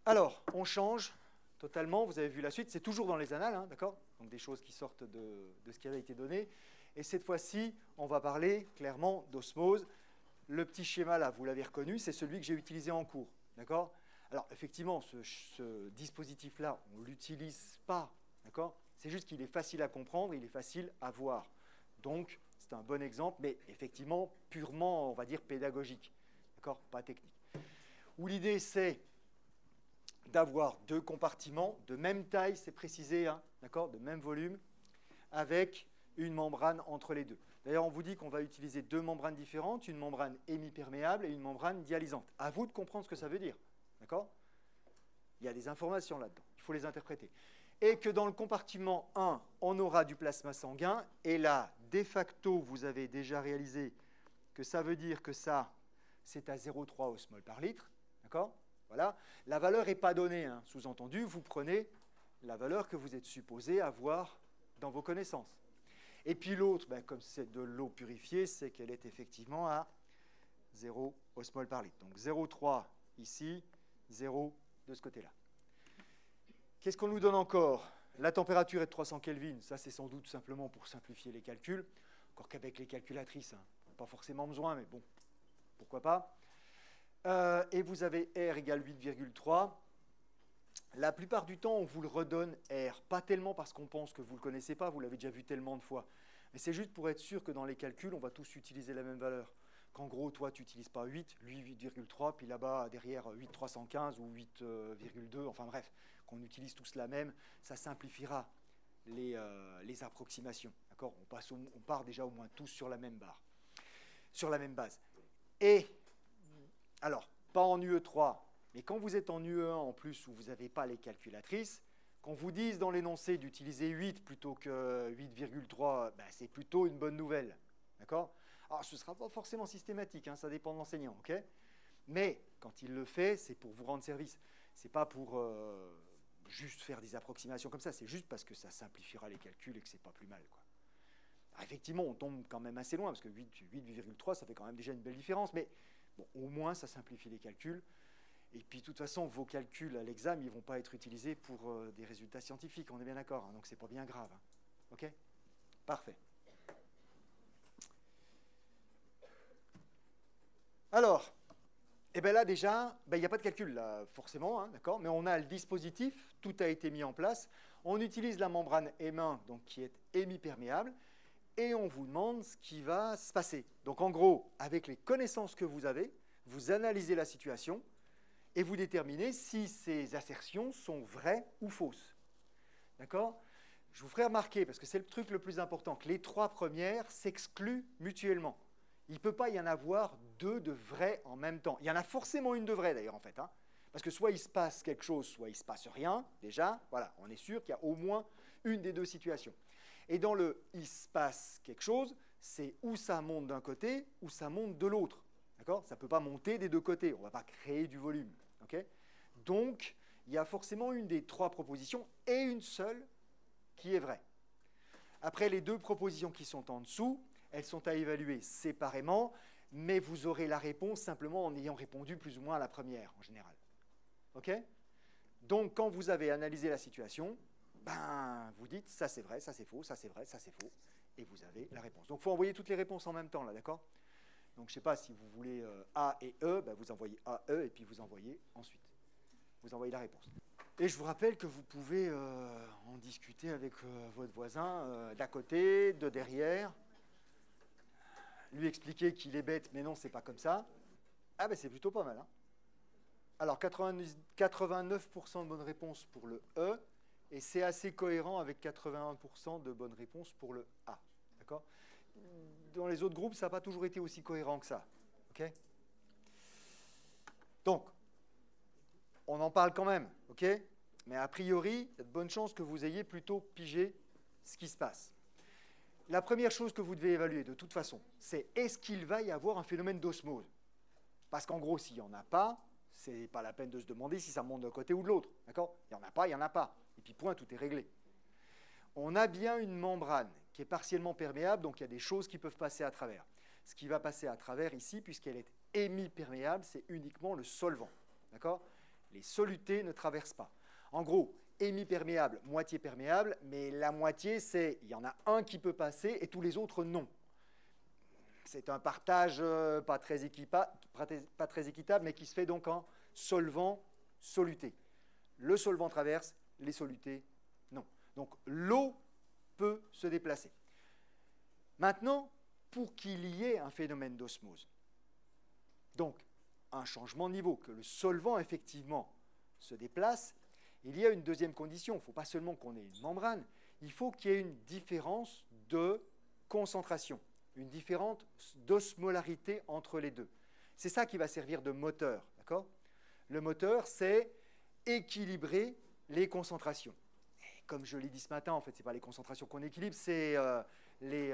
Alors, on change totalement. Vous avez vu la suite. C'est toujours dans les annales, hein, d'accord? Donc, des choses qui sortent de ce qui avait été donné. Et cette fois-ci, on va parler clairement d'osmose. Le petit schéma, là, vous l'avez reconnu, c'est celui que j'ai utilisé en cours, d'accord? Alors, effectivement, ce dispositif-là, on ne l'utilise pas, d'accord? C'est juste qu'il est facile à comprendre, il est facile à voir. Donc, c'est un bon exemple, mais effectivement, purement, on va dire, pédagogique, d'accord? Pas technique. Où l'idée, c'est d'avoir deux compartiments de même taille, c'est précisé, hein, d'accord, de même volume, avec une membrane entre les deux. D'ailleurs, on vous dit qu'on va utiliser deux membranes différentes, une membrane hémiperméable et une membrane dialysante. À vous de comprendre ce que ça veut dire, d'accord? Il y a des informations là-dedans, il faut les interpréter. Et que dans le compartiment 1, on aura du plasma sanguin, et là, de facto, vous avez déjà réalisé que ça veut dire que ça, c'est à 0,3 osmol par litre, d'accord? Voilà. La valeur n'est pas donnée, hein. Sous-entendu, vous prenez la valeur que vous êtes supposé avoir dans vos connaissances. Et puis l'autre, ben, comme c'est de l'eau purifiée, c'est qu'elle est effectivement à 0 osmol par litre. Donc 0,3 ici, 0 de ce côté-là. Qu'est-ce qu'on nous donne encore? La température est de 300 Kelvin. Ça, c'est sans doute simplement pour simplifier les calculs. Encore qu'avec les calculatrices, hein, pas forcément besoin, mais bon, pourquoi pas. Et vous avez R égale 8,3. La plupart du temps, on vous le redonne R. Pas tellement parce qu'on pense que vous ne le connaissez pas, vous l'avez déjà vu tellement de fois. Mais c'est juste pour être sûr que dans les calculs, on va tous utiliser la même valeur. Qu'en gros, toi, tu n'utilises pas 8, lui 8,3, puis là-bas, derrière 8,315 ou 8,2, enfin bref, qu'on utilise tous la même, ça simplifiera les approximations. D'accord? On part déjà au moins tous sur la même barre, sur la même base. Et, alors, pas en UE3, mais quand vous êtes en UE1 en plus, où vous n'avez pas les calculatrices, qu'on vous dise dans l'énoncé d'utiliser 8 plutôt que 8,3, ben, c'est plutôt une bonne nouvelle. D'accord? Alors, ce ne sera pas forcément systématique, hein, ça dépend de l'enseignant, ok? Mais quand il le fait, c'est pour vous rendre service. Ce n'est pas pour juste faire des approximations comme ça, c'est juste parce que ça simplifiera les calculs et que ce n'est pas plus mal, quoi. Alors, effectivement, on tombe quand même assez loin, parce que 8,3, ça fait quand même déjà une belle différence, mais bon, au moins, ça simplifie les calculs. Et puis, de toute façon, vos calculs à l'examen, ils ne vont pas être utilisés pour des résultats scientifiques, on est bien d'accord, hein, donc ce n'est pas bien grave. Hein. OK? Parfait. Alors, eh bien là déjà, il n'y a pas de calcul, là, forcément, hein, d'accord, mais on a le dispositif, tout a été mis en place. On utilise la membrane M1, donc, qui est hémiperméable, et on vous demande ce qui va se passer. Donc, en gros, avec les connaissances que vous avez, vous analysez la situation, et vous déterminez si ces assertions sont vraies ou fausses. D'accord? Je vous ferai remarquer, parce que c'est le truc le plus important, que les trois premières s'excluent mutuellement. Il ne peut pas y en avoir deux de vraies en même temps. Il y en a forcément une de vraie, d'ailleurs, en fait. Hein, parce que soit il se passe quelque chose, soit il ne se passe rien, déjà. Voilà, on est sûr qu'il y a au moins une des deux situations. Et dans le « il se passe quelque chose », c'est où ça monte d'un côté, ou ça monte de l'autre. D'accord? Ça ne peut pas monter des deux côtés. On ne va pas créer du volume. Okay? Donc, il y a forcément une des trois propositions et une seule qui est vraie. Après, les deux propositions qui sont en dessous, elles sont à évaluer séparément, mais vous aurez la réponse simplement en ayant répondu plus ou moins à la première, en général. OK? Donc, quand vous avez analysé la situation, ben, vous dites ça c'est vrai, ça c'est faux, ça c'est vrai, ça c'est faux, et vous avez la réponse. Donc, il faut envoyer toutes les réponses en même temps, là, d'accord? Donc, je ne sais pas si vous voulez A et E, ben, vous envoyez A, E, et puis vous envoyez ensuite. Vous envoyez la réponse. Et je vous rappelle que vous pouvez en discuter avec votre voisin d'à côté, de derrière, lui expliquer qu'il est bête, mais non, c'est pas comme ça. Ah ben c'est plutôt pas mal. Hein. Alors 89% de bonnes réponses pour le E, et c'est assez cohérent avec 81% de bonnes réponses pour le A. D'accord? Dans les autres groupes, ça n'a pas toujours été aussi cohérent que ça. OK? Donc, on en parle quand même, OK? Mais a priori, il y a de bonnes chances que vous ayez plutôt pigé ce qui se passe. La première chose que vous devez évaluer, de toute façon, c'est est-ce qu'il va y avoir un phénomène d'osmose? Parce qu'en gros, s'il n'y en a pas, ce n'est pas la peine de se demander si ça monte d'un côté ou de l'autre. D'accord? Il n'y en a pas, il n'y en a pas. Et puis point, tout est réglé. On a bien une membrane qui est partiellement perméable, donc il y a des choses qui peuvent passer à travers. Ce qui va passer à travers ici, puisqu'elle est hémiperméable, c'est uniquement le solvant. D'accord? Les solutés ne traversent pas. En gros, hémiperméable, moitié perméable, mais la moitié, c'est il y en a un qui peut passer et tous les autres non. C'est un partage pas très équitable, mais qui se fait donc en solvant-soluté. Le solvant traverse, les solutés non. Donc l'eau peut se déplacer. Maintenant, pour qu'il y ait un phénomène d'osmose, donc un changement de niveau, que le solvant effectivement se déplace, il y a une deuxième condition. Il ne faut pas seulement qu'on ait une membrane, il faut qu'il y ait une différence de concentration, une différence d'osmolarité entre les deux. C'est ça qui va servir de moteur, d'accord ? Le moteur, c'est équilibrer les concentrations. Et comme je l'ai dit ce matin, en fait, ce n'est pas les concentrations qu'on équilibre, c'est les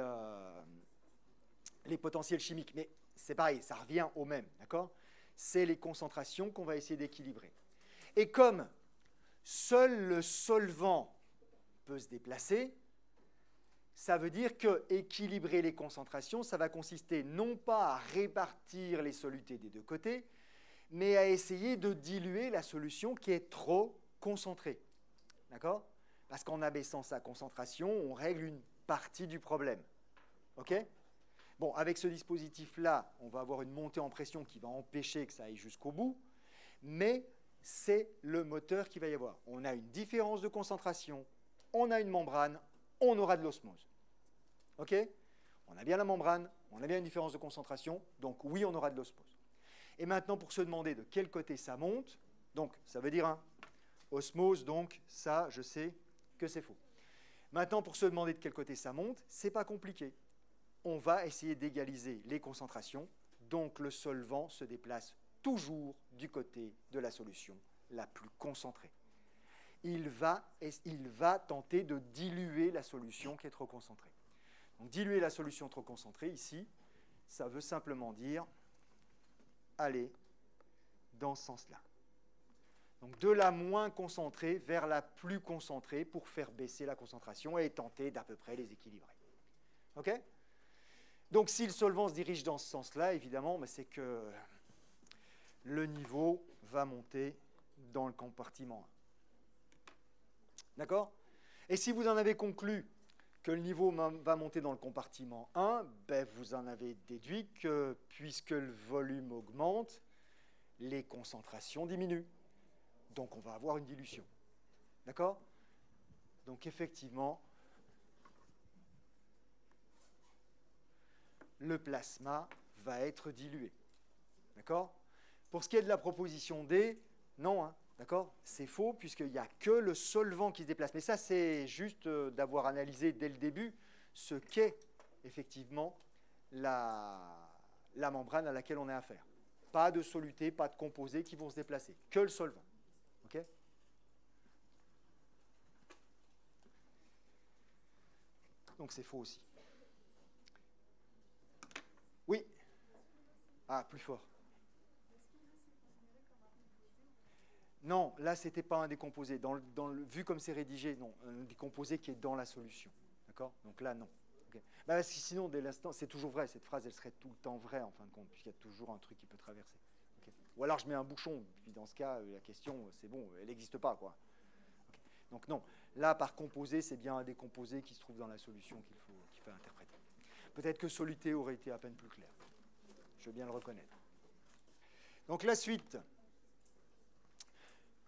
potentiels chimiques. Mais c'est pareil, ça revient au même, d'accord ? C'est les concentrations qu'on va essayer d'équilibrer. Et comme seul le solvant peut se déplacer, ça veut dire que équilibrer les concentrations, ça va consister non pas à répartir les solutés des deux côtés, mais à essayer de diluer la solution qui est trop concentrée. D'accord ? Parce qu'en abaissant sa concentration, on règle une partie du problème. OK ? Bon, avec ce dispositif-là, on va avoir une montée en pression qui va empêcher que ça aille jusqu'au bout, mais c'est le moteur qu'il va y avoir. On a une différence de concentration, on a une membrane, on aura de l'osmose. OK ? On a bien la membrane, on a bien une différence de concentration, donc oui, on aura de l'osmose. Et maintenant, pour se demander de quel côté ça monte, donc ça veut dire osmose, donc ça, je sais que c'est faux. Maintenant, pour se demander de quel côté ça monte, ce n'est pas compliqué. On va essayer d'égaliser les concentrations, donc le solvant se déplace toujours du côté de la solution la plus concentrée. Il va tenter de diluer la solution qui est trop concentrée. Donc diluer la solution trop concentrée, ici, ça veut simplement dire aller dans ce sens-là. Donc de la moins concentrée vers la plus concentrée pour faire baisser la concentration et tenter d'à peu près les équilibrer. OK ? Donc si le solvant se dirige dans ce sens-là, évidemment, c'est que le niveau va monter dans le compartiment 1. D'accord ? Et si vous en avez conclu que le niveau va monter dans le compartiment 1, vous en avez déduit que puisque le volume augmente, les concentrations diminuent. Donc on va avoir une dilution. D'accord ? Donc effectivement, le plasma va être dilué. D'accord ? Pour ce qui est de la proposition D, non, d'accord ? C'est faux, puisqu'il n'y a que le solvant qui se déplace. Mais ça, c'est juste d'avoir analysé dès le début ce qu'est effectivement la membrane à laquelle on a affaire. Pas de solutés, pas de composés qui vont se déplacer, que le solvant. OK ? Donc c'est faux aussi. Oui. Ah, plus fort. Non, là, ce n'était pas un décomposé. Vu comme c'est rédigé, non, un décomposé qui est dans la solution. D'accord ? Donc là, non. Okay. Parce que sinon, dès l'instant, c'est toujours vrai. Cette phrase, elle serait tout le temps vraie, en fin de compte, puisqu'il y a toujours un truc qui peut traverser. Okay. Ou alors, je mets un bouchon. Puis dans ce cas, la question, c'est bon, elle n'existe pas, quoi. Okay. Donc non. Là, par composé, c'est bien un décomposé qui se trouve dans la solution qu'il faut interpréter. Peut-être que soluté aurait été à peine plus clair. Je veux bien le reconnaître. Donc la suite.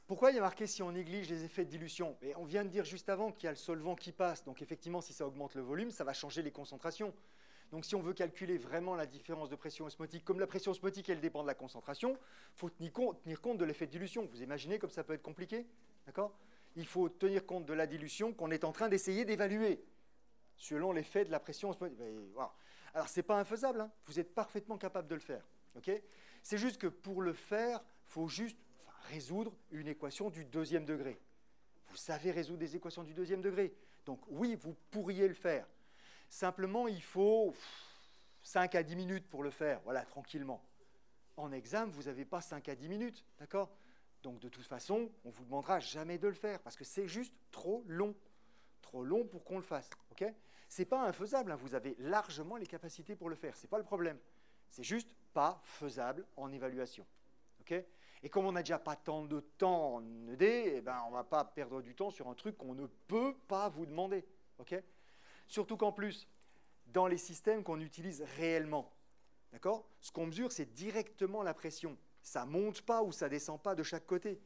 Pourquoi il y a marqué si on néglige les effets de dilution ? Et on vient de dire juste avant qu'il y a le solvant qui passe. Donc effectivement, si ça augmente le volume, ça va changer les concentrations. Donc si on veut calculer vraiment la différence de pression osmotique, comme la pression osmotique, elle dépend de la concentration, il faut tenir compte de l'effet de dilution. Vous imaginez comme ça peut être compliqué ? D'accord ? Il faut tenir compte de la dilution qu'on est en train d'essayer d'évaluer selon l'effet de la pression osmotique. Voilà. Alors, ce n'est pas infaisable, vous êtes parfaitement capable de le faire. Okay ? C'est juste que pour le faire, il faut juste résoudre une équation du deuxième degré. Vous savez résoudre des équations du deuxième degré. Donc oui, vous pourriez le faire. Simplement, il faut 5 à 10 minutes pour le faire, voilà, tranquillement. En examen, vous n'avez pas 5 à 10 minutes, d'accord ? Donc de toute façon, on ne vous demandera jamais de le faire, parce que c'est juste trop long pour qu'on le fasse. Okay ? Ce n'est pas infaisable, vous avez largement les capacités pour le faire, ce n'est pas le problème. C'est juste pas faisable en évaluation. Okay ? Et comme on n'a déjà pas tant de temps en ED, eh ben, on ne va pas perdre du temps sur un truc qu'on ne peut pas vous demander. Okay, surtout qu'en plus, dans les systèmes qu'on utilise réellement, d'accord, ce qu'on mesure, c'est directement la pression. Ça ne monte pas ou ça ne descend pas de chaque côté.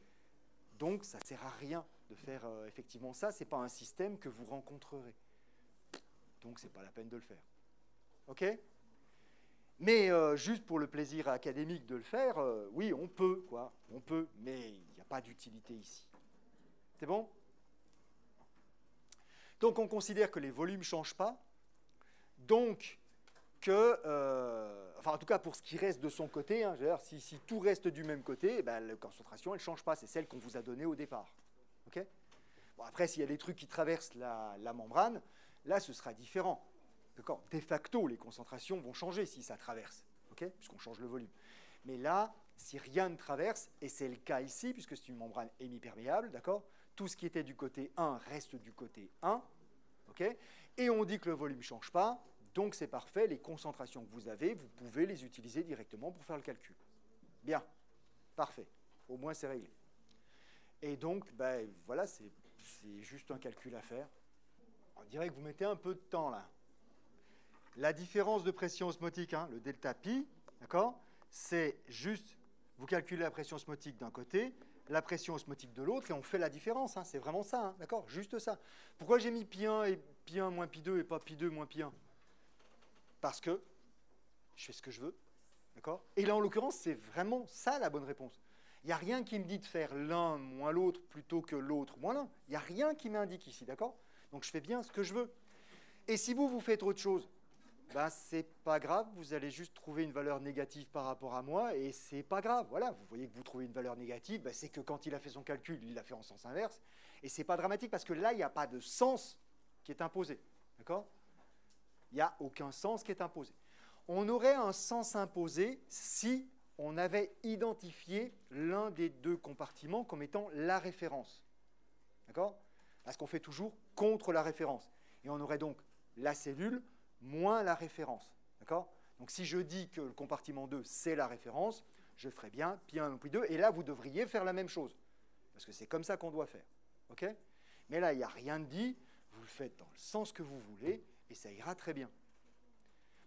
Donc, ça ne sert à rien de faire effectivement ça. Ce n'est pas un système que vous rencontrerez. Donc, ce n'est pas la peine de le faire. OK ? Mais juste pour le plaisir académique de le faire, oui, on peut, quoi. On peut, mais il n'y a pas d'utilité ici. C'est bon ? Donc, on considère que les volumes ne changent pas. Donc, enfin, en tout cas, pour ce qui reste de son côté, hein, si tout reste du même côté, ben, la concentration, elle ne change pas. C'est celle qu'on vous a donnée au départ. Okay ? Bon, après, s'il y a des trucs qui traversent la membrane, là, ce sera différent. De facto, les concentrations vont changer si ça traverse, okay, puisqu'on change le volume. Mais là, si rien ne traverse, et c'est le cas ici, puisque c'est une membrane hémiperméable, d'accord, tout ce qui était du côté 1 reste du côté 1, okay, et on dit que le volume ne change pas, donc c'est parfait, les concentrations que vous avez, vous pouvez les utiliser directement pour faire le calcul. Bien, parfait, au moins c'est réglé. Et donc, ben, voilà, c'est juste un calcul à faire. On dirait que vous mettez un peu de temps là. La différence de pression osmotique, hein, le delta pi, d'accord, c'est juste, vous calculez la pression osmotique d'un côté, la pression osmotique de l'autre, et on fait la différence. Hein, c'est vraiment ça, hein, d'accord, juste ça. Pourquoi j'ai mis pi 1 et pi 1 moins pi 2 et pas pi 2 moins pi 1 ? Parce que je fais ce que je veux, d'accord ? Et là, en l'occurrence, c'est vraiment ça la bonne réponse. Il n'y a rien qui me dit de faire l'un moins l'autre plutôt que l'autre moins l'un. Il n'y a rien qui m'indique ici, d'accord ? Donc, je fais bien ce que je veux. Et si vous faites autre chose, ben, c'est pas grave, vous allez juste trouver une valeur négative par rapport à moi, et c'est pas grave. Voilà, vous voyez que vous trouvez une valeur négative, ben, c'est que quand il a fait son calcul, il l'a fait en sens inverse, et c'est pas dramatique, parce que là, il n'y a pas de sens qui est imposé, d'accord ? Il n'y a aucun sens qui est imposé. On aurait un sens imposé si on avait identifié l'un des deux compartiments comme étant la référence. D'accord ? Parce qu'on fait toujours contre la référence. Et on aurait donc la cellule moins la référence. D'accord ? Donc si je dis que le compartiment 2, c'est la référence, je ferai bien pi 1 pi 2, et là, vous devriez faire la même chose. Parce que c'est comme ça qu'on doit faire. Okay ? Mais là, il n'y a rien de dit, vous le faites dans le sens que vous voulez, et ça ira très bien.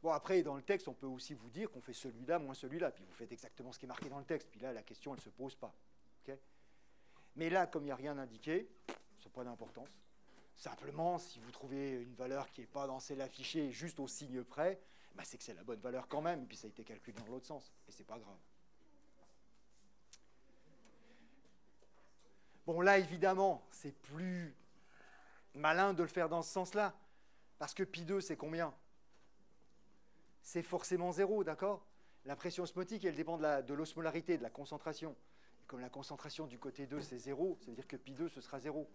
Bon, après, dans le texte, on peut aussi vous dire qu'on fait celui-là moins celui-là, puis vous faites exactement ce qui est marqué dans le texte, puis là, la question, elle ne se pose pas. Okay ? Mais là, comme il n'y a rien indiqué, ça n'a pas d'importance. Simplement, si vous trouvez une valeur qui n'est pas dans celle affichée, juste au signe près, bah, c'est que c'est la bonne valeur quand même, et puis ça a été calculé dans l'autre sens, et c'est pas grave. Bon, là, évidemment, c'est plus malin de le faire dans ce sens-là, parce que pi 2, c'est combien ? C'est forcément 0, d'accord ? La pression osmotique, elle dépend de l'osmolarité, de la concentration. Et comme la concentration du côté 2, c'est 0, ça veut dire que pi 2, ce sera 0.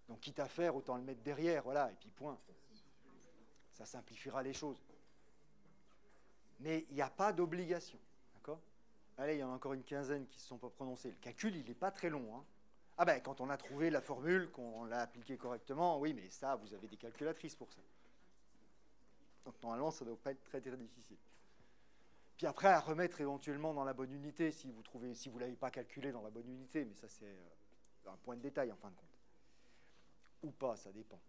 Donc, quitte à faire, autant le mettre derrière, voilà, et puis point. Ça simplifiera les choses. Mais il n'y a pas d'obligation, d'accord ? Allez, il y en a encore une quinzaine qui ne se sont pas prononcés. Le calcul, il n'est pas très long, hein. Ah ben, quand on a trouvé la formule, qu'on l'a appliquée correctement, oui, mais ça, vous avez des calculatrices pour ça. Donc, normalement, ça ne doit pas être très, très difficile. Puis après, à remettre éventuellement dans la bonne unité, si vous ne l'avez pas calculé dans la bonne unité, mais ça, c'est un point de détail, en fin de compte. Ou pas, ça dépend.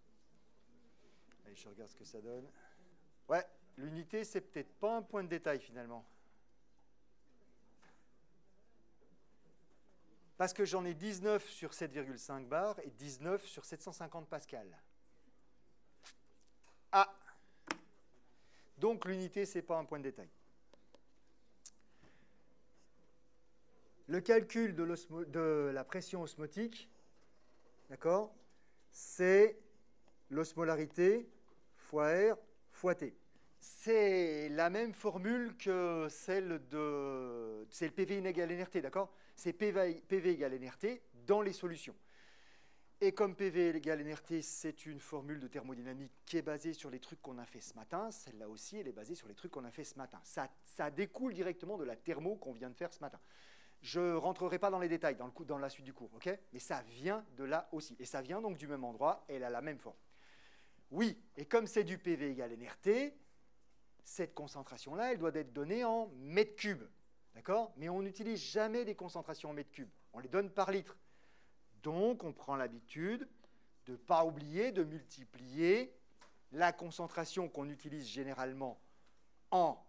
Allez, je regarde ce que ça donne. Ouais, l'unité, c'est peut-être pas un point de détail, finalement. Parce que j'en ai 19 sur 7,5 bar et 19 sur 750 pascal. Ah! Donc, l'unité, ce n'est pas un point de détail. Le calcul de la pression osmotique, d'accord, c'est l'osmolarité fois R fois T. C'est la même formule que celle de... C'est le PV égale NRT, d'accord ? C'est PV égale NRT dans les solutions. Et comme PV égale NRT, c'est une formule de thermodynamique qui est basée sur les trucs qu'on a fait ce matin, celle-là aussi, elle est basée sur les trucs qu'on a fait ce matin. Ça découle directement de la thermo qu'on vient de faire ce matin. Je ne rentrerai pas dans les détails dans la suite du cours, ok ? Mais ça vient de là aussi. Et ça vient donc du même endroit, et elle a la même forme. Oui, et comme c'est du PV égale NRT, cette concentration-là, elle doit être donnée en mètres cubes. d'accord? Mais on n'utilise jamais des concentrations en mètres cubes. On les donne par litre. Donc, on prend l'habitude de ne pas oublier de multiplier la concentration qu'on utilise généralement en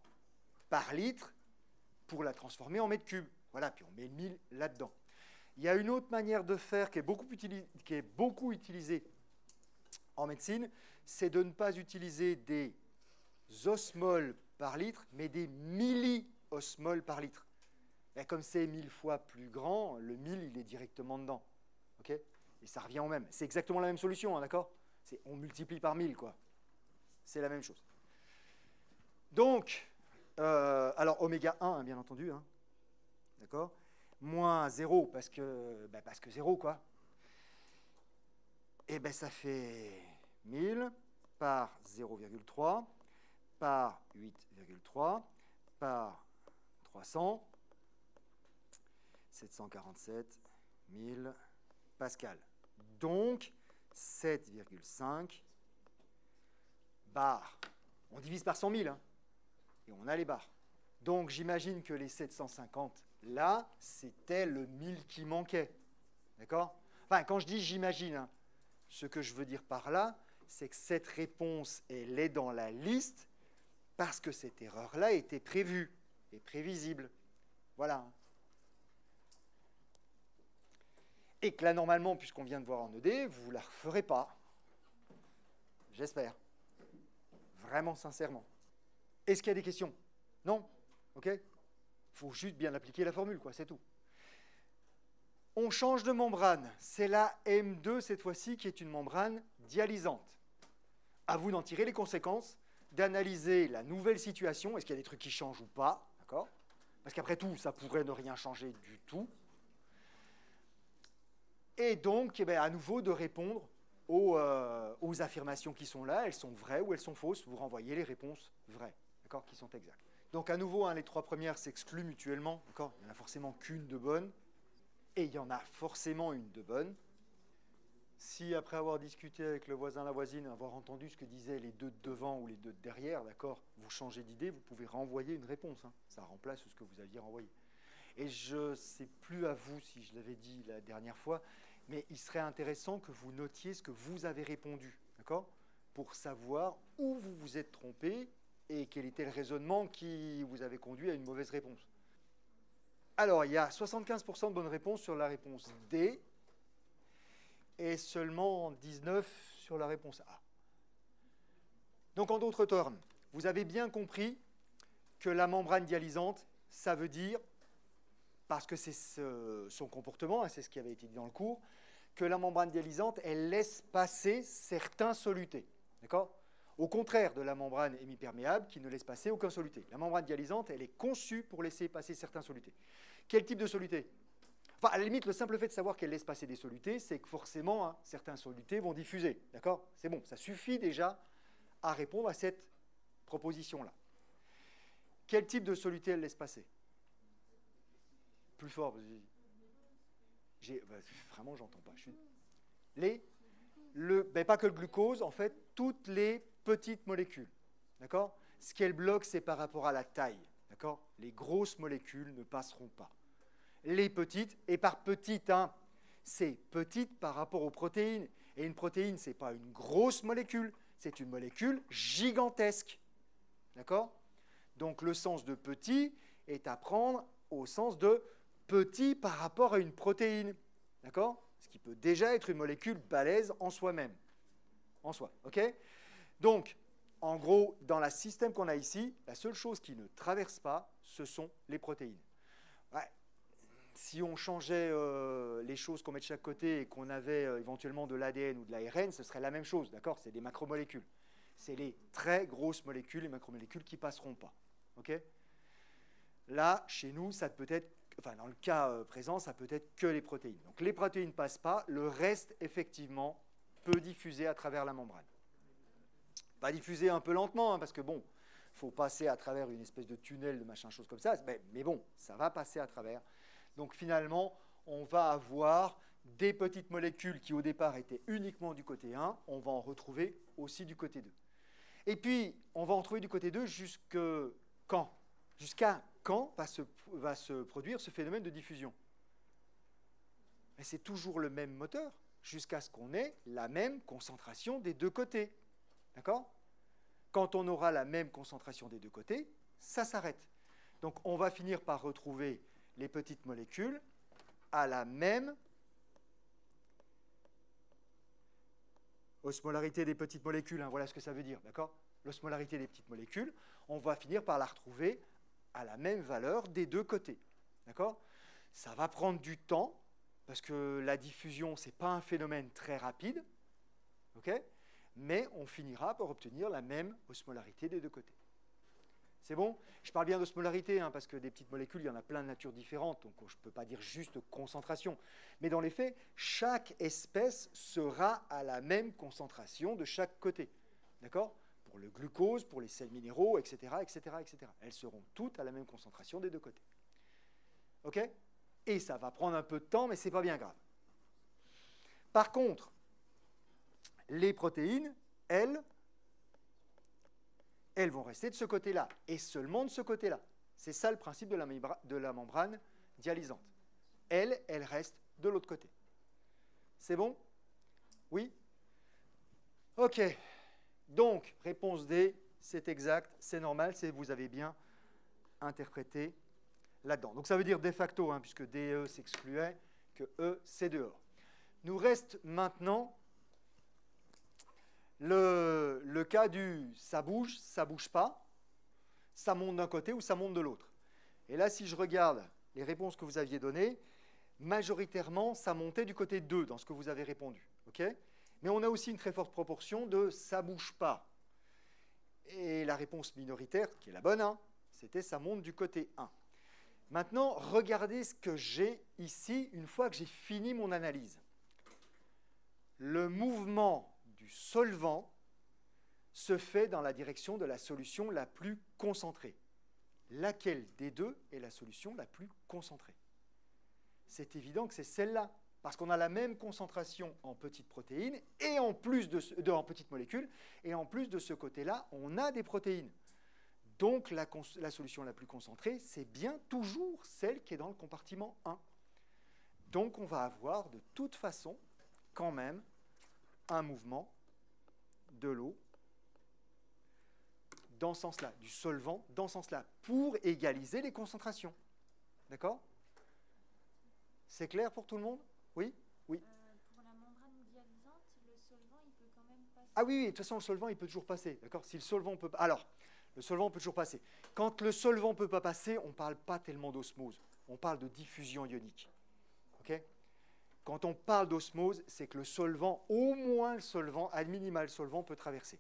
par litre pour la transformer en mètres cubes. Voilà, puis on met 1000 là-dedans. Il y a une autre manière de faire qui est beaucoup utilisée en médecine, c'est de ne pas utiliser des osmoles par litre, mais des milliosmoles par litre. Et comme c'est 1000 fois plus grand, le 1000, il est directement dedans. Okay, et ça revient au même. C'est exactement la même solution, hein, d'accord? On multiplie par 1000, quoi. C'est la même chose. Donc, alors oméga 1, hein, bien entendu, hein, d'accord? Moins 0, parce que 0, quoi. Et bien, ça fait 1000 par 0,3 par 8,3 par 300, 747 000 pascal. Donc, 7,5 bars. On divise par 100 000, hein, et on a les bars. Donc, j'imagine que les 750, là, c'était le 1000 qui manquait. D'accord? Enfin, quand je dis j'imagine, hein, ce que je veux dire par là, c'est que cette réponse, elle est dans la liste parce que cette erreur-là était prévue et prévisible. Voilà. Et que là, normalement, puisqu'on vient de voir en ED, vous ne la referez pas. J'espère. Vraiment, sincèrement. Est-ce qu'il y a des questions? Non? OK? Il faut juste bien appliquer la formule, quoi, c'est tout. On change de membrane. C'est la M2, cette fois-ci, qui est une membrane dialysante. À vous d'en tirer les conséquences, d'analyser la nouvelle situation. Est-ce qu'il y a des trucs qui changent ou pas? D'accord? Parce qu'après tout, ça pourrait ne rien changer du tout. Et donc, à nouveau, de répondre aux affirmations qui sont là. Elles sont vraies ou elles sont fausses. Vous renvoyez les réponses vraies, d'accord, qui sont exactes. Donc, à nouveau, hein, les trois premières s'excluent mutuellement. D'accord, il n'y en a forcément qu'une de bonne. Et il y en a forcément une de bonne. Si, après avoir discuté avec le voisin, la voisine, avoir entendu ce que disaient les deux de devant ou les deux de derrière, d'accord, vous changez d'idée, vous pouvez renvoyer une réponse. Hein. Ça remplace ce que vous aviez renvoyé. Et je ne sais plus à vous si je l'avais dit la dernière fois, mais il serait intéressant que vous notiez ce que vous avez répondu, d'accord, pour savoir où vous vous êtes trompé et quel était le raisonnement qui vous avait conduit à une mauvaise réponse. Alors, il y a 75% de bonnes réponses sur la réponse D et seulement 19% sur la réponse A. Donc, en d'autres termes, vous avez bien compris que la membrane dialysante, ça veut dire, parce que c'est son comportement, hein, c'est ce qui avait été dit dans le cours, que la membrane dialysante, elle laisse passer certains solutés. D'accord ? Au contraire de la membrane hémiperméable qui ne laisse passer aucun soluté. La membrane dialysante, elle est conçue pour laisser passer certains solutés. Quel type de soluté ? Enfin, à la limite, le simple fait de savoir qu'elle laisse passer des solutés, c'est que forcément, hein, certains solutés vont diffuser. D'accord ? C'est bon, ça suffit déjà à répondre à cette proposition-là. Quel type de soluté elle laisse passer ? Plus fort, vraiment, j'entends pas. Pas que le glucose, en fait, toutes les petites molécules. D'accord ? Ce qu'elle bloque, c'est par rapport à la taille. D'accord ? Les grosses molécules ne passeront pas. Les petites, et par petites, hein, c'est petite par rapport aux protéines. Et une protéine, ce n'est pas une grosse molécule, c'est une molécule gigantesque. D'accord ? Donc le sens de petit est à prendre au sens de petit par rapport à une protéine. D'accord ? Ce qui peut déjà être une molécule balèze en soi-même. En soi, ok ? Donc, en gros, dans le système qu'on a ici, la seule chose qui ne traverse pas, ce sont les protéines. Ouais. Si on changeait les choses qu'on met de chaque côté et qu'on avait éventuellement de l'ADN ou de l'ARN, ce serait la même chose, d'accord ? C'est des macromolécules. C'est les très grosses molécules, les macromolécules qui ne passeront pas. Ok ? Là, chez nous, ça peut être, enfin, dans le cas présent, ça peut être que les protéines. Donc les protéines ne passent pas, le reste, effectivement, peut diffuser à travers la membrane. Pas diffuser un peu lentement, hein, parce que bon, il faut passer à travers une espèce de tunnel, de machin, chose comme ça, mais bon, ça va passer à travers. Donc finalement, on va avoir des petites molécules qui au départ étaient uniquement du côté 1, on va en retrouver aussi du côté 2. Et puis, on va en trouver du côté 2 jusque quand ? Jusqu'à quand va se produire ce phénomène de diffusion? Mais c'est toujours le même moteur, jusqu'à ce qu'on ait la même concentration des deux côtés. D'accord? Quand on aura la même concentration des deux côtés, ça s'arrête. Donc on va finir par retrouver les petites molécules à la même osmolarité des petites molécules. Hein, voilà ce que ça veut dire, d'accord? L'osmolarité des petites molécules, on va finir par la retrouver à la même valeur des deux côtés. D'accord? Ça va prendre du temps, parce que la diffusion, ce n'est pas un phénomène très rapide, okay? Mais on finira par obtenir la même osmolarité des deux côtés. C'est bon? Je parle bien d'osmolarité, hein, parce que des petites molécules, il y en a plein de natures différentes, donc je ne peux pas dire juste concentration. Mais dans les faits, chaque espèce sera à la même concentration de chaque côté. D'accord? Pour le glucose, pour les sels minéraux, etc., etc., etc. Elles seront toutes à la même concentration des deux côtés. OK? Et ça va prendre un peu de temps, mais ce n'est pas bien grave. Par contre, les protéines, elles vont rester de ce côté-là, et seulement de ce côté-là. C'est ça le principe de la membrane dialysante. Elle reste de l'autre côté. C'est bon? Oui? OK. Donc, réponse D, c'est exact, c'est normal, vous avez bien interprété là-dedans. Donc ça veut dire de facto, hein, puisque DE s'excluait, que E, c'est dehors. Nous reste maintenant le cas du ça bouge pas, ça monte d'un côté ou ça monte de l'autre. Et là, si je regarde les réponses que vous aviez données, majoritairement, ça montait du côté 2 dans ce que vous avez répondu. Okay? Mais on a aussi une très forte proportion de ça bouge pas. Et la réponse minoritaire, qui est la bonne, hein, c'était ça monte du côté 1. Maintenant, regardez ce que j'ai ici une fois que j'ai fini mon analyse. Le mouvement du solvant se fait dans la direction de la solution la plus concentrée. Laquelle des deux est la solution la plus concentrée? C'est évident que c'est celle-là, parce qu'on a la même concentration en petites protéines et en plus en petites molécules, et en plus de ce côté-là, on a des protéines. Donc la solution la plus concentrée, c'est bien toujours celle qui est dans le compartiment 1. Donc on va avoir de toute façon quand même un mouvement de l'eau dans ce sens-là, du solvant dans ce sens-là, pour égaliser les concentrations. D'accord? C'est clair pour tout le monde? Oui? Oui. Pour la membrane dialysante, le solvant, il peut quand même passer. Ah oui, de toute façon, le solvant, il peut toujours passer. D'accord? Si le solvant peut... Alors, le solvant peut toujours passer. Quand le solvant ne peut pas passer, on ne parle pas tellement d'osmose. On parle de diffusion ionique. OK? Quand on parle d'osmose, c'est que le solvant, au moins le solvant, à minima le solvant peut traverser.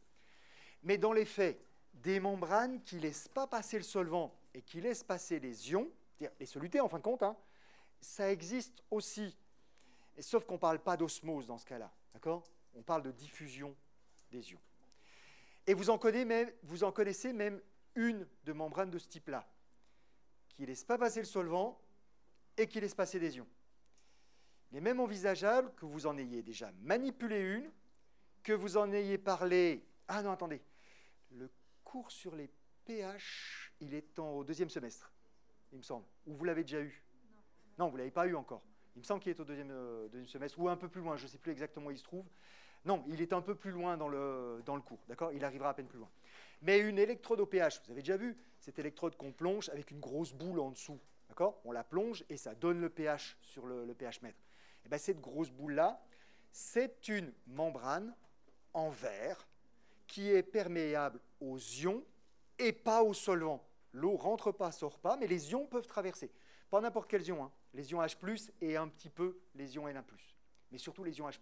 Mais dans les faits, des membranes qui ne laissent pas passer le solvant et qui laissent passer les ions, c'est-à-dire les solutés en fin de compte, hein, ça existe aussi. Et sauf qu'on ne parle pas d'osmose dans ce cas-là. D'accord? On parle de diffusion des ions. Et vous en connaissez même une de membrane de ce type-là, qui ne laisse pas passer le solvant et qui laisse passer des ions. Il est même envisageable que vous en ayez déjà manipulé une, que vous en ayez parlé... Ah non, attendez. Le cours sur les pH, il est au 2e semestre, il me semble. Ou vous l'avez déjà eu? Non, vous ne l'avez pas eu encore. Il me semble qu'il est au deuxième semestre, ou un peu plus loin, je ne sais plus exactement où il se trouve. Non, il est un peu plus loin dans le cours, d'accord? Il arrivera à peine plus loin. Mais une électrode au pH, vous avez déjà vu, cette électrode qu'on plonge avec une grosse boule en dessous, d'accord? On la plonge et ça donne le pH sur le pH mètre. Et bien, cette grosse boule-là, c'est une membrane en verre qui est perméable aux ions et pas aux solvants. L'eau ne rentre pas, sort pas, mais les ions peuvent traverser. Pas n'importe quels ions, hein. Les ions H+, et un petit peu les ions Na+. Mais surtout les ions H+.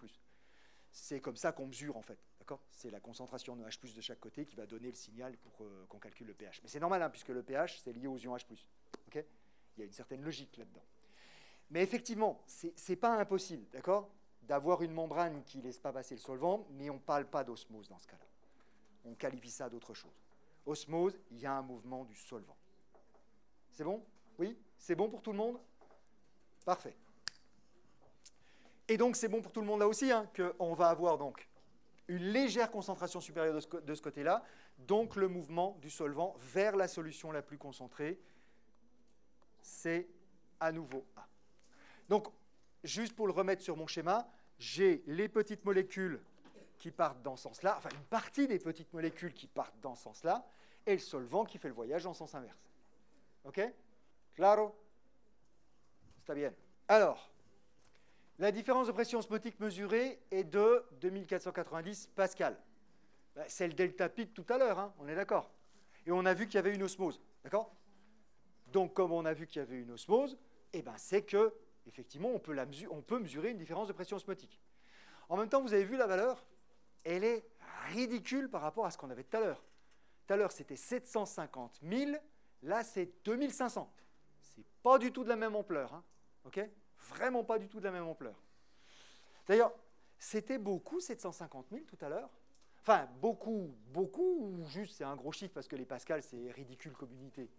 C'est comme ça qu'on mesure, en fait. D'accord? C'est la concentration de H+ de chaque côté qui va donner le signal pour qu'on calcule le pH. Mais c'est normal, hein, puisque le pH, c'est lié aux ions H+. Okay? Il y a une certaine logique là-dedans. Mais effectivement, ce n'est pas impossible, d'accord, d'avoir une membrane qui ne laisse pas passer le solvant, mais on ne parle pas d'osmose dans ce cas-là. On qualifie ça d'autre chose. Osmose, il y a un mouvement du solvant. C'est bon? Oui? C'est bon pour tout le monde? Parfait. Et donc, c'est bon pour tout le monde là aussi, hein, qu'on va avoir donc une légère concentration supérieure de ce côté-là, donc le mouvement du solvant vers la solution la plus concentrée, c'est à nouveau A. Donc, juste pour le remettre sur mon schéma, j'ai les petites molécules qui partent dans ce sens-là, enfin une partie des petites molécules qui partent dans ce sens-là, et le solvant qui fait le voyage en sens inverse. OK? Claro? Está bien. Alors, la différence de pression osmotique mesurée est de 2490 pascal. C'est le delta P de tout à l'heure, hein, on est d'accord. Et on a vu qu'il y avait une osmose, d'accord? Donc, comme on a vu qu'il y avait une osmose, eh ben, c'est que, effectivement, on peut mesurer une différence de pression osmotique. En même temps, vous avez vu la valeur, elle est ridicule par rapport à ce qu'on avait tout à l'heure. Tout à l'heure, c'était 750 000, là, c'est 2500. C'est pas du tout de la même ampleur, hein, ok? Vraiment pas du tout de la même ampleur. D'ailleurs, c'était beaucoup, 750 000 tout à l'heure. Enfin, beaucoup, ou juste c'est un gros chiffre parce que les pascals, c'est ridicule comme unité.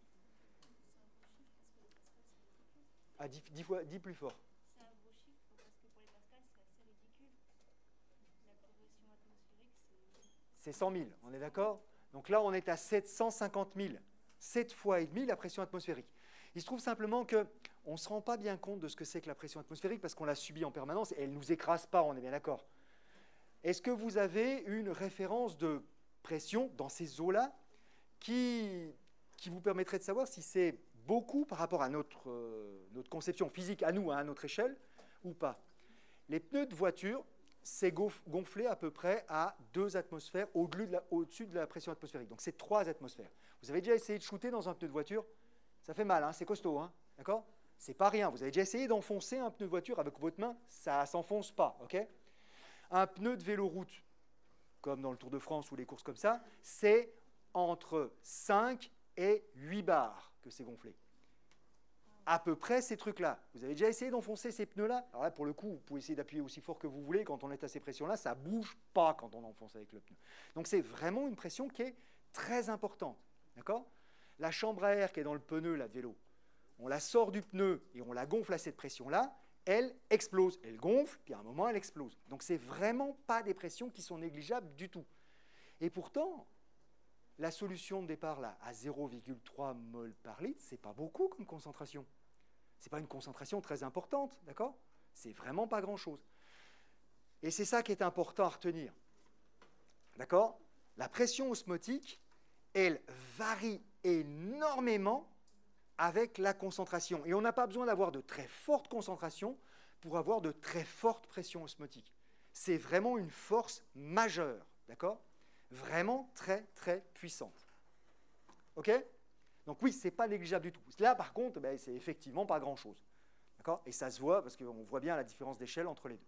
Ah, dis plus fort. C'est un gros chiffre parce que pour les pascals, c'est assez ridicule. La progression atmosphérique, c'est 100 000, on est d'accord? Donc là, on est à 750 000. 7 fois et demi la pression atmosphérique. Il se trouve simplement qu'on ne se rend pas bien compte de ce que c'est que la pression atmosphérique parce qu'on la subit en permanence et elle ne nous écrase pas, on est bien d'accord. Est-ce que vous avez une référence de pression dans ces eaux-là qui vous permettrait de savoir si c'est beaucoup par rapport à notre conception physique, à nous, à notre échelle, ou pas? Les pneus de voiture, c'est gonflé à peu près à 2 atmosphères au-dessus de la pression atmosphérique. Donc c'est 3 atmosphères. Vous avez déjà essayé de shooter dans un pneu de voiture? Ça fait mal, hein, c'est costaud, hein, d'accord? C'est pas rien. Vous avez déjà essayé d'enfoncer un pneu de voiture avec votre main? Ça ne s'enfonce pas, ok? Un pneu de vélo-route, comme dans le Tour de France ou les courses comme ça, c'est entre 5 et 8 bars que c'est gonflé. À peu près ces trucs-là. Vous avez déjà essayé d'enfoncer ces pneus-là? Alors là, pour le coup, vous pouvez essayer d'appuyer aussi fort que vous voulez. Quand on est à ces pressions-là, ça ne bouge pas quand on enfonce avec le pneu. Donc c'est vraiment une pression qui est très importante. D'accord? La chambre à air qui est dans le pneu là, de vélo, on la sort du pneu et on la gonfle à cette pression-là, elle explose. Elle gonfle, puis à un moment, elle explose. Donc ce n'est vraiment pas des pressions qui sont négligeables du tout. Et pourtant, la solution de départ là, à 0,3 mol par litre, ce n'est pas beaucoup comme concentration. Ce n'est pas une concentration très importante, d'accord? C'est vraiment pas grand-chose. Et c'est ça qui est important à retenir. D'accord? La pression osmotique, elle varie énormément avec la concentration. Et on n'a pas besoin d'avoir de très fortes concentrations pour avoir de très fortes pressions osmotiques. C'est vraiment une force majeure, d'accord? Vraiment très, très puissante. OK? Donc oui, ce n'est pas négligeable du tout. Là, par contre, ben, c'est effectivement pas grand-chose. D'accord? Et ça se voit parce qu'on voit bien la différence d'échelle entre les deux.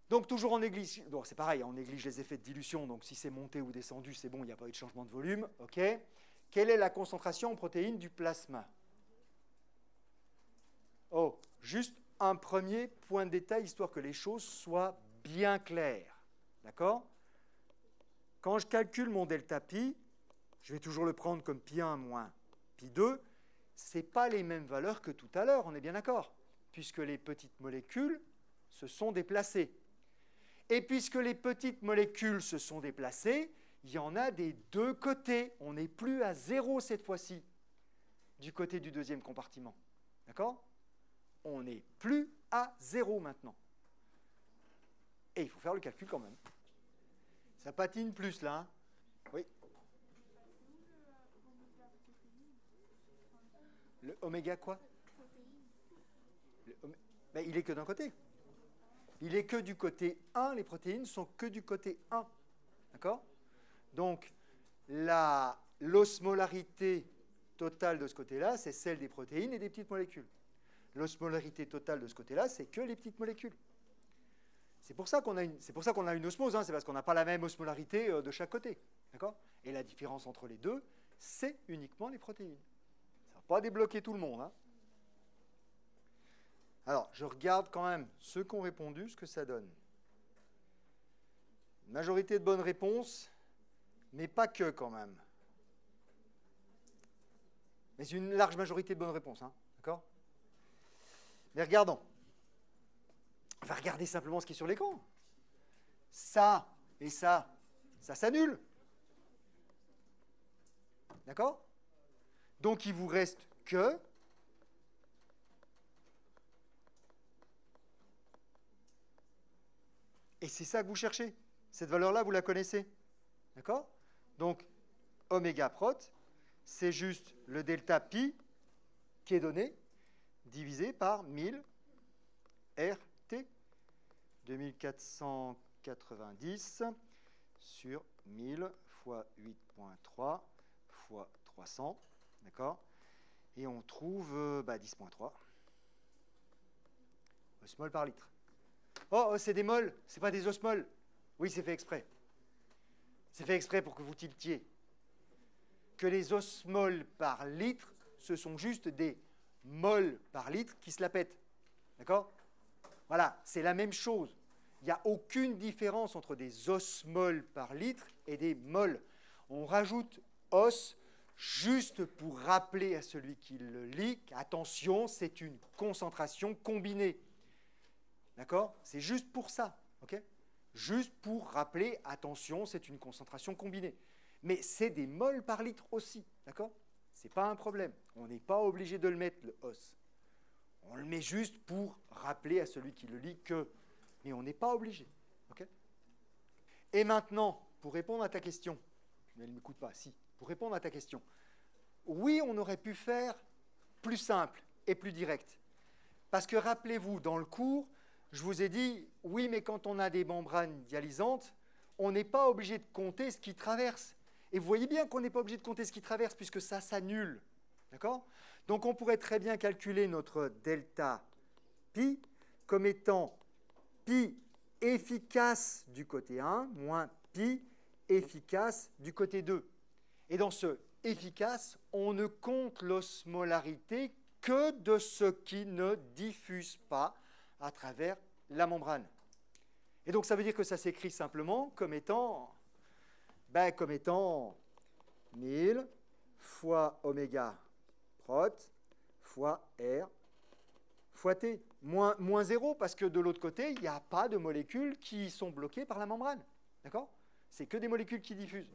Donc toujours en néglige, donc c'est pareil, on néglige les effets de dilution, donc si c'est monté ou descendu, c'est bon, il n'y a pas eu de changement de volume. OK? Quelle est la concentration en protéines du plasma? Oh, juste un premier point de détail, histoire que les choses soient bien claires. D'accord? Quand je calcule mon delta pi, je vais toujours le prendre comme pi1 moins pi2, ce n'est pas les mêmes valeurs que tout à l'heure, on est bien d'accord, puisque les petites molécules se sont déplacées. Et puisque les petites molécules se sont déplacées, il y en a des deux côtés. On n'est plus à 0 cette fois-ci, du côté du deuxième compartiment. D'accord? On n'est plus à 0 maintenant. Et il faut faire le calcul quand même. Ça patine plus là. Hein? Oui. Le oméga quoi? Ben, il est que d'un côté. Il est que du côté 1, les protéines sont que du côté 1. D'accord? Donc, l'osmolarité totale de ce côté-là, c'est celle des protéines et des petites molécules. L'osmolarité totale de ce côté-là, c'est que les petites molécules. C'est pour ça qu'on a une osmose, hein, c'est parce qu'on n'a pas la même osmolarité de chaque côté. D'accord? Et la différence entre les deux, c'est uniquement les protéines. Ça ne va pas débloquer tout le monde. Hein. Alors, je regarde quand même ceux qui ont répondu, ce que ça donne. Une majorité de bonnes réponses, mais pas que quand même. Mais c'est une large majorité de bonnes réponses, hein, d'accord? Mais regardons. On va regarder simplement ce qui est sur l'écran. ça et ça s'annule. D'accord? Donc, il vous reste que et c'est ça que vous cherchez. Cette valeur-là, vous la connaissez. D'accord? Donc, oméga prot, c'est juste le delta pi qui est donné, divisé par 1000 RT. 2490 sur 1000 fois 8.3 fois 300. D'accord? Et on trouve 10.3 osmol par litre. Oh, c'est des mols, c'est pas des osmoles. Oui, c'est fait exprès. C'est fait exprès pour que vous tiltiez. Que les osmoles par litre, ce sont juste des mols par litre qui se la pètent. D'accord? Voilà, c'est la même chose. Il n'y a aucune différence entre des osmoles par litre et des mols. On rajoute os juste pour rappeler à celui qui le lit qu'attention, c'est une concentration combinée. D'accord? C'est juste pour ça. Ok? Juste pour rappeler, attention, c'est une concentration combinée. Mais c'est des mols par litre aussi. D'accord? Ce n'est pas un problème. On n'est pas obligé de le mettre, le os. On le met juste pour rappeler à celui qui le lit que... Mais on n'est pas obligé. Okay? Et maintenant, pour répondre à ta question, mais elle ne m'écoute pas, si, pour répondre à ta question, oui, on aurait pu faire plus simple et plus direct. Parce que rappelez-vous, dans le cours, je vous ai dit, oui, mais quand on a des membranes dialysantes, on n'est pas obligé de compter ce qui traverse. Et vous voyez bien qu'on n'est pas obligé de compter ce qui traverse puisque ça s'annule. D'accord? Donc, on pourrait très bien calculer notre delta pi comme étant pi efficace du côté 1 moins pi efficace du côté 2. Et dans ce efficace, on ne compte l'osmolarité que de ce qui ne diffuse pas à travers la membrane. Et donc, ça veut dire que ça s'écrit simplement comme étant 1000 fois oméga prot fois R fois T. Moins 0, parce que de l'autre côté, il n'y a pas de molécules qui sont bloquées par la membrane. D'accord? C'est que des molécules qui diffusent.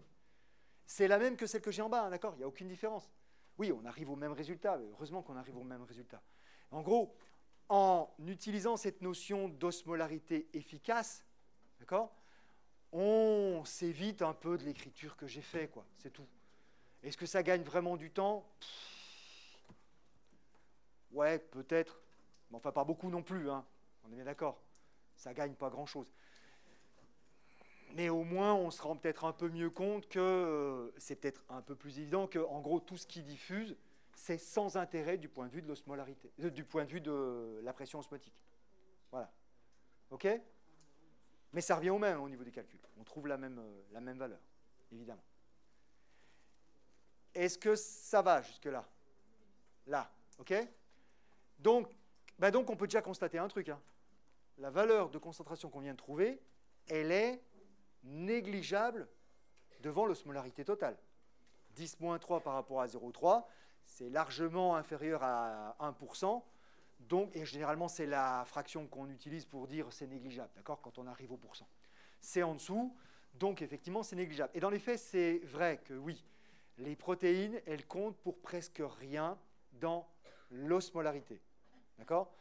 C'est la même que celle que j'ai en bas, hein, d'accord? Il n'y a aucune différence. Oui, on arrive au même résultat. Heureusement qu'on arrive au même résultat. En gros, en utilisant cette notion d'osmolarité efficace, d'accord, on s'évite un peu de l'écriture que j'ai fait, quoi. C'est tout. Est-ce que ça gagne vraiment du temps? Ouais, peut-être. Mais enfin, pas beaucoup non plus, hein. On est bien d'accord. Ça ne gagne pas grand-chose. Mais au moins, on se rend peut-être un peu mieux compte que c'est peut-être un peu plus évident que, en gros, tout ce qui diffuse, c'est sans intérêt du point de vue de l'osmolarité, du point de vue de la pression osmotique. Voilà. OK? Mais ça revient au même au niveau des calculs. On trouve la même valeur, évidemment. Est-ce que ça va jusque-là? Là. OK? Donc, on peut déjà constater un truc. Hein. La valeur de concentration qu'on vient de trouver, elle est négligeable devant l'osmolarité totale. 10-3 par rapport à 0,3, c'est largement inférieur à 1%. Donc, et généralement, c'est la fraction qu'on utilise pour dire c'est négligeable, d'accord, quand on arrive au pourcent. C'est en dessous, donc effectivement, c'est négligeable. Et dans les faits, c'est vrai que oui, les protéines, elles comptent pour presque rien dans l'osmolarité. D'accord?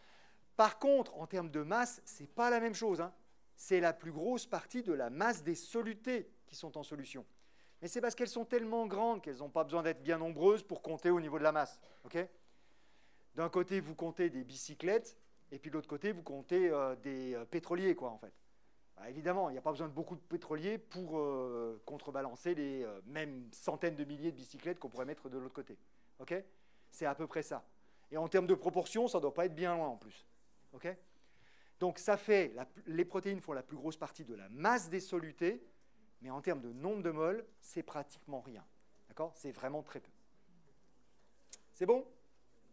Par contre, en termes de masse, ce n'est pas la même chose. Hein. C'est la plus grosse partie de la masse des solutés qui sont en solution. Mais c'est parce qu'elles sont tellement grandes qu'elles n'ont pas besoin d'être bien nombreuses pour compter au niveau de la masse. Okay? D'un côté, vous comptez des bicyclettes, et puis de l'autre côté, vous comptez des pétroliers, quoi, en fait. Bah, évidemment, il n'y a pas besoin de beaucoup de pétroliers pour contrebalancer les même centaines de milliers de bicyclettes qu'on pourrait mettre de l'autre côté. Okay? C'est à peu près ça. Et en termes de proportion, ça ne doit pas être bien loin en plus. Okay? Donc ça fait, les protéines font la plus grosse partie de la masse des solutés, mais en termes de nombre de moles, c'est pratiquement rien. D'accord? C'est vraiment très peu. C'est bon?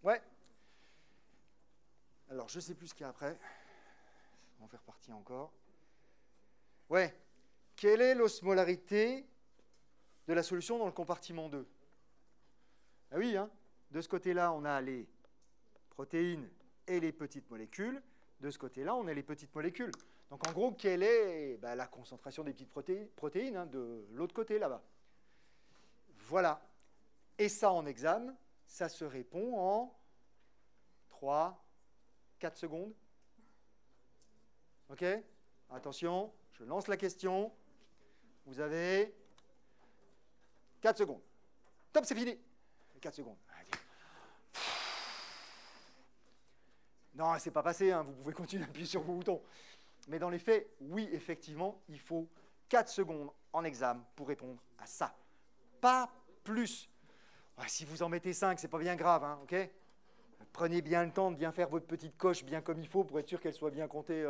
Ouais. Alors, je ne sais plus ce qu'il y a après. On va en faire partie encore. Ouais. Quelle est l'osmolarité de la solution dans le compartiment 2? Ah oui, hein. De ce côté-là, on a les protéines et les petites molécules. de ce côté-là, on a les petites molécules. Donc en gros, quelle est la concentration des petites protéines hein, de l'autre côté là-bas? Voilà. Et ça, en examen, ça se répond en 3, 4 secondes. OK? Attention, je lance la question. Vous avez 4 secondes. Top, c'est fini. 4 secondes. Non, c'est pas passé, hein. Vous pouvez continuer à appuyer sur vos boutons. Mais dans les faits, oui, effectivement, il faut 4 secondes en examen pour répondre à ça. Pas plus. Ouais, si vous en mettez 5, c'est pas bien grave, hein, OK? Prenez bien le temps de bien faire votre petite coche bien comme il faut pour être sûr qu'elle soit bien comptée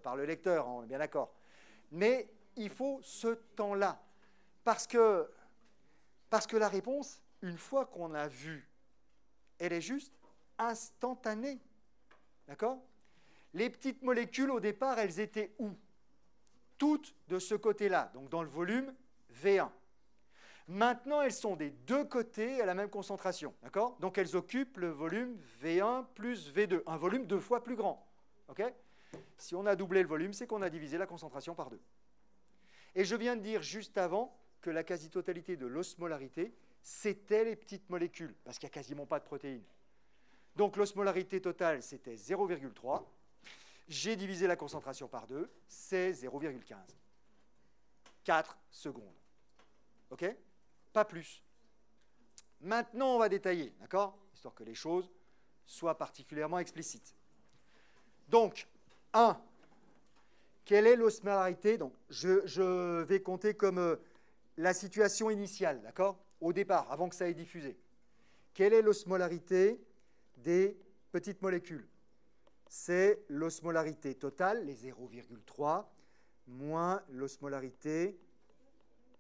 par le lecteur, hein, on est bien d'accord. Mais il faut ce temps-là. Parce que la réponse, une fois qu'on a vu, elle est juste instantanée. D'accord? Les petites molécules, au départ, elles étaient où? Toutes de ce côté-là, donc dans le volume V1. Maintenant, elles sont des deux côtés à la même concentration. D'accord? Donc, elles occupent le volume V1 plus V2, un volume 2 fois plus grand. OK? Si on a doublé le volume, c'est qu'on a divisé la concentration par 2. Et je viens de dire juste avant que la quasi-totalité de l'osmolarité, c'était les petites molécules, parce qu'il n'y a quasiment pas de protéines. Donc, l'osmolarité totale, c'était 0,3. J'ai divisé la concentration par 2, c'est 0,15. 4 secondes. OK? Pas plus. Maintenant, on va détailler, d'accord? Histoire que les choses soient particulièrement explicites. Donc, 1. Quelle est l'osmolarité? Donc, je vais compter comme la situation initiale, d'accord? Au départ, avant que ça ait diffusé. Quelle est l'osmolarité des petites molécules? C'est l'osmolarité totale, les 0,3, moins l'osmolarité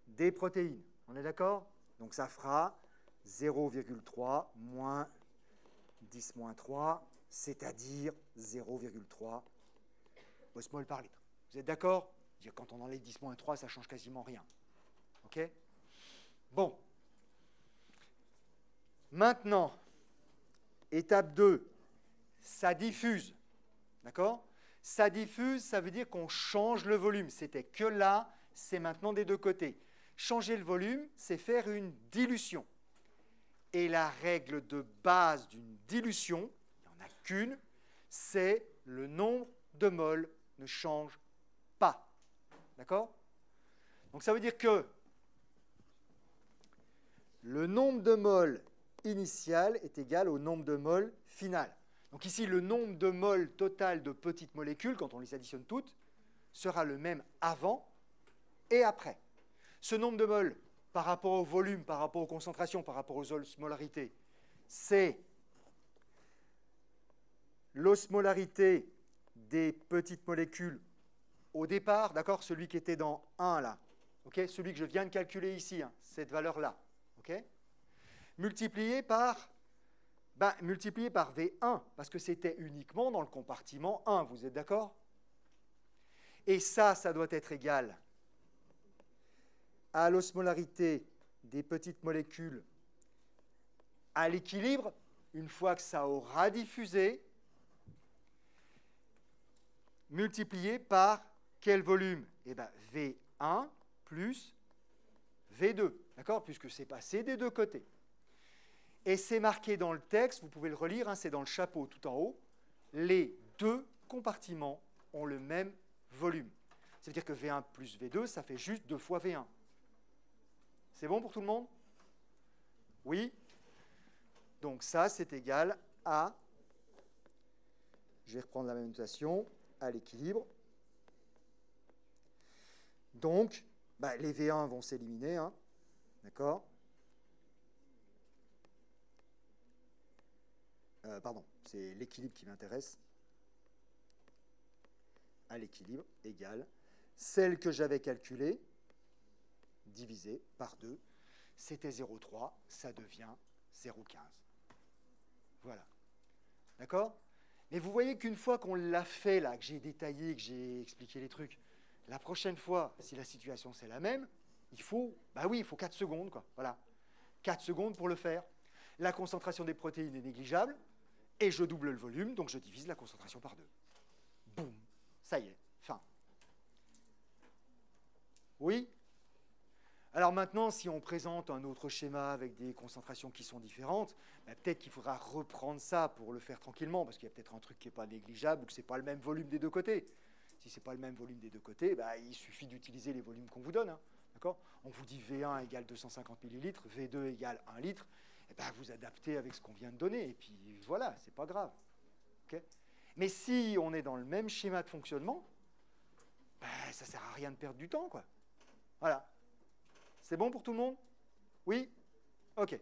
des protéines. On est d'accord? Donc ça fera 0,3 moins 10 moins 3, c'est-à-dire 0,3 osmoles par litre. Vous êtes d'accord? Quand on enlève 10 moins 3, ça ne change quasiment rien. OK? Bon. Maintenant, étape 2, ça diffuse. D'accord? Ça diffuse, ça veut dire qu'on change le volume. C'était que là, c'est maintenant des deux côtés. Changer le volume, c'est faire une dilution. Et la règle de base d'une dilution, il n'y en a qu'une, c'est le nombre de moles ne change pas. D'accord? Donc ça veut dire que le nombre de moles initial est égal au nombre de moles final. Donc ici, le nombre de moles total de petites molécules, quand on les additionne toutes, sera le même avant et après. Ce nombre de moles, par rapport au volume, par rapport aux concentrations, par rapport aux osmolarités, c'est l'osmolarité des petites molécules au départ, d'accord, celui qui était dans 1 là, okay, celui que je viens de calculer ici, hein, cette valeur-là, okay, multiplié par V1, parce que c'était uniquement dans le compartiment 1, vous êtes d'accord? Et ça doit être égal à l'osmolarité des petites molécules à l'équilibre, une fois que ça aura diffusé, multiplié par quel volume? Eh bien, V1 plus V2, d'accord? Puisque c'est passé des deux côtés. Et c'est marqué dans le texte, vous pouvez le relire, hein, c'est dans le chapeau tout en haut, les deux compartiments ont le même volume. Ça veut dire que V1 plus V2, ça fait juste 2 fois V1. C'est bon pour tout le monde? Oui? Donc ça, c'est égal à, je vais reprendre la même notation, à l'équilibre. Donc, les V1 vont s'éliminer, hein, d'accord? Pardon, c'est l'équilibre qui m'intéresse. À l'équilibre égale celle que j'avais calculée, divisée par 2, c'était 0,3, ça devient 0,15. Voilà. D'accord? Mais vous voyez qu'une fois qu'on l'a fait, là, que j'ai détaillé, que j'ai expliqué les trucs, la prochaine fois, si la situation c'est la même, il faut 4 secondes, quoi. Voilà. 4 secondes pour le faire. La concentration des protéines est négligeable, et je double le volume, donc je divise la concentration par 2. Alors maintenant, si on présente un autre schéma avec des concentrations qui sont différentes, ben, peut-être qu'il faudra reprendre ça pour le faire tranquillement, parce qu'il y a peut-être un truc qui n'est pas négligeable ou que ce n'est pas le même volume des deux côtés. Si ce n'est pas le même volume des deux côtés, ben, il suffit d'utiliser les volumes qu'on vous donne. Hein, d'accord ? On vous dit V1 égale 250 millilitres, V2 égale 1 litre, et ben, vous adaptez avec ce qu'on vient de donner, et puis voilà, c'est pas grave. Okay ? Mais si on est dans le même schéma de fonctionnement, ben, ça ne sert à rien de perdre du temps, quoi. Voilà. C'est bon pour tout le monde? Oui? OK.